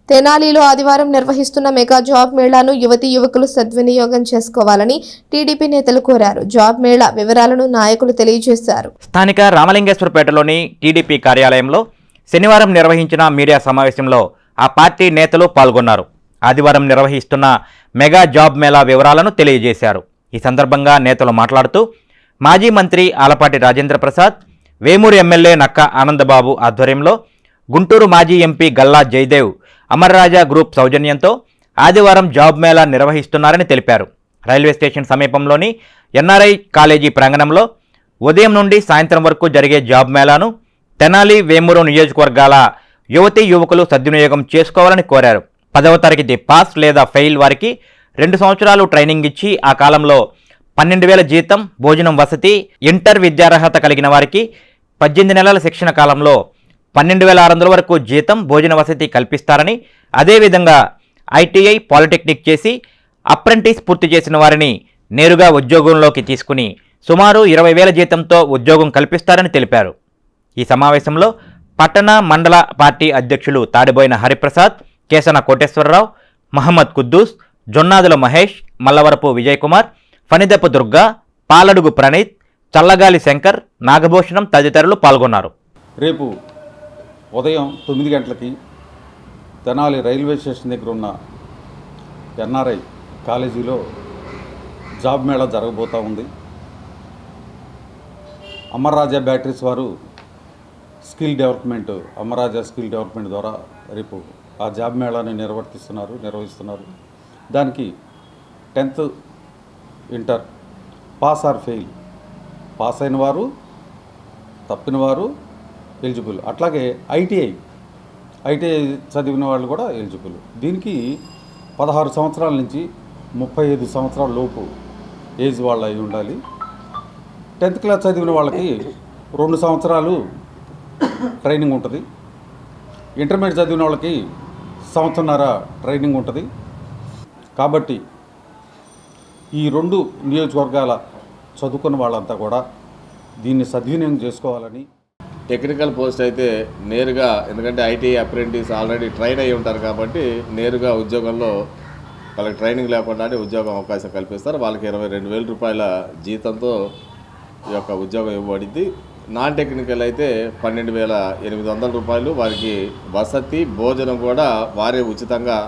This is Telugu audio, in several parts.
తెనాలిలో ఆదివారం నిర్వహిస్తున్న మెగా జాబ్ మేళాను యువతీ యువకులు సద్వినియోగం చేసుకోవాలని టీడీపీ నేతలు కోరారు. జాబ్ మేళా వివరాలను నాయకులు తెలియజేశారు. స్థానిక రామలింగేశ్వరపేటలోని టీడీపీ కార్యాలయంలో శనివారం నిర్వహించిన మీడియా సమావేశంలో ఆ పార్టీ నేతలు పాల్గొన్నారు. ఆదివారం నిర్వహిస్తున్న మెగా జాబ్ మేళా వివరాలను తెలియజేశారు. ఈ సందర్భంగా నేతలు మాట్లాడుతూ మాజీ మంత్రి ఆలపాటి రాజేంద్ర ప్రసాద్, వేమూరు ఎమ్మెల్యే నక్క ఆనందబాబు ఆధ్వర్యంలో గుంటూరు మాజీ ఎంపీ గల్లా జయదేవ్ అమర్రాజా గ్రూప్ సౌజన్యంతో ఆదివారం జాబ్ మేళా నిర్వహిస్తున్నారని తెలిపారు. రైల్వే స్టేషన్ సమీపంలోని ఎన్ఆర్ఐ కాలేజీ ప్రాంగణంలో ఉదయం నుండి సాయంత్రం వరకు జరిగే జాబ్ మేళాను తెనాలి, వేమూరు నియోజకవర్గాల యువతీ యువకులు సద్వినియోగం చేసుకోవాలని కోరారు. 10వ తరగతి పాస్ లేదా ఫెయిల్ వారికి 2 సంవత్సరాలు ట్రైనింగ్ ఇచ్చి ఆ కాలంలో 12,000 జీతం, భోజనం, వసతి, ఇంటర్ విద్యార్హత కలిగిన వారికి 18 నెలల శిక్షణ కాలంలో 12,600 వరకు జీతం, భోజన వసతి కల్పిస్తారని, అదేవిధంగా ఐటీఐ, పాలిటెక్నిక్ చేసి అప్రెంటిస్ పూర్తి చేసిన వారిని నేరుగా ఉద్యోగంలోకి తీసుకుని సుమారు 20,000 జీతంతో ఉద్యోగం కల్పిస్తారని తెలిపారు. ఈ సమావేశంలో పట్టణ, మండల పార్టీ అధ్యక్షులు తాడిబోయిన హరిప్రసాద్, కేసన కోటేశ్వరరావు, మహమ్మద్ కుద్దూస్, జొన్నాదుల మహేష్, మల్లవరపు విజయకుమార్, ఫణిదపు దుర్గా, పాలడుగు ప్రణీత్, చల్లగాలి శంకర్, నాగభూషణం తదితరులు పాల్గొన్నారు. రేపు ఉదయం 9 గంటలకి తెనాలి రైల్వే స్టేషన్ దగ్గర ఉన్న ఎన్ఆర్ఐ కాలేజీలో జాబ్ మేళా జరగబోతూ ఉంది. అమర్రాజా బ్యాటరీస్ వారు అమర్రాజా స్కిల్ డెవలప్మెంట్ ద్వారా రేపు ఆ జాబ్ మేళాని నిర్వహిస్తున్నారు. దానికి 10th inter pass or fail, pass అయిన వారు, తప్పిన వారు ఎలిజిబుల్. అట్లాగే ఐటీఐ చదివిన వాళ్ళు కూడా ఎలిజిబుల్. దీనికి 16 సంవత్సరాల నుంచి 35 సంవత్సరాల లోపు ఏజ్ వాళ్ళు అయి ఉండాలి. 10th క్లాస్ చదివిన వాళ్ళకి 2 సంవత్సరాలు ట్రైనింగ్ ఉంటుంది. ఇంటర్మీడియట్ చదివిన వాళ్ళకి 1.5 సంవత్సరాల ట్రైనింగ్ ఉంటుంది. కాబట్టి ఈ 2 నియోజకవర్గాల చదువుకున్న వాళ్ళంతా కూడా దీన్ని సద్వినియోగం చేసుకోవాలని. టెక్నికల్ పోస్ట్ అయితే నేరుగా, ఎందుకంటే ఐటీ అప్రెంటిస్ ఆల్రెడీ ట్రైన్ అయ్యి ఉంటారు కాబట్టి నేరుగా ఉద్యోగంలో వాళ్ళకి ట్రైనింగ్ లేకుండానే ఉద్యోగం అవకాశం కల్పిస్తారు. వాళ్ళకి 22,000 రూపాయల జీతంతో ఈ యొక్క ఉద్యోగం ఇవ్వబడింది. నాన్ టెక్నికల్ అయితే 12,800 రూపాయలు. వారికి వసతి, భోజనం కూడా వారే ఉచితంగా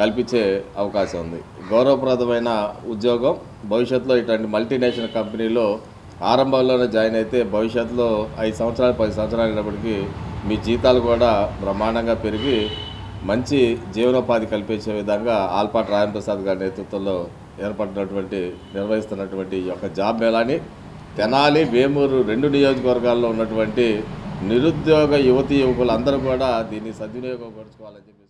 కల్పించే అవకాశం ఉంది. గౌరవప్రదమైన ఉద్యోగం. భవిష్యత్తులో ఇట్లాంటి మల్టీనేషనల్ కంపెనీలో ఆరంభంలోనే జాయిన్ అయితే భవిష్యత్తులో 5 సంవత్సరాలు 10 సంవత్సరాలు అయినప్పటికీ మీ జీతాలు కూడా బ్రహ్మాండంగా పెరిగి మంచి జీవనోపాధి కల్పించే విధంగా ఆలపాటి రాజేంద్ర ప్రసాద్ గారి నేతృత్వంలో నిర్వహిస్తున్నటువంటి ఈ యొక్క జాబ్ మేళాని తెనాలి, వేమూరు 2 నియోజకవర్గాల్లో ఉన్నటువంటి నిరుద్యోగ యువతీ యువకులు అందరూ కూడా దీన్ని సద్వినియోగపరచుకోవాలని చెప్పి